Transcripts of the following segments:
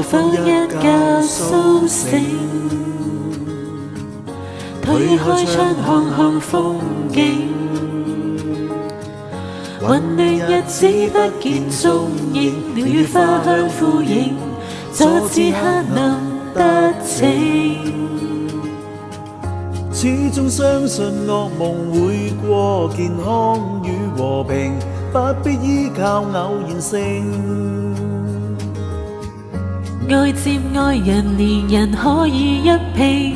否一覺甦醒？推開窗看看風景，混亂日子不見蹤影，鳥語花香呼應，阻止黑能得逞。始終相信惡夢會過，健康與和平不必依靠偶然性。愛接愛人，連人可以一併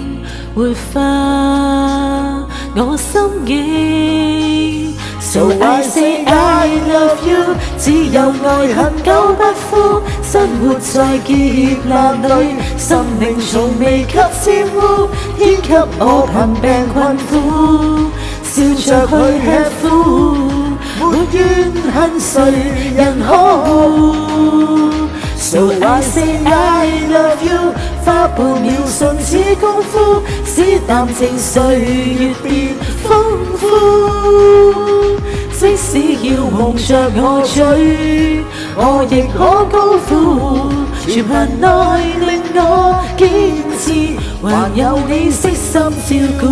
活化我心境。So I say I love you， 只有愛恨久不枯，生活在劫難裏，生命從未給玷污，天給我貧病困苦，笑着去吃苦，沒怨恨誰人可護。So I say I love you， 花半秒瞬似功夫，使淡靜歲月變豐富。即使要蒙着我嘴，我亦可高呼，全憑愛令我堅持，還有你悉心照顧。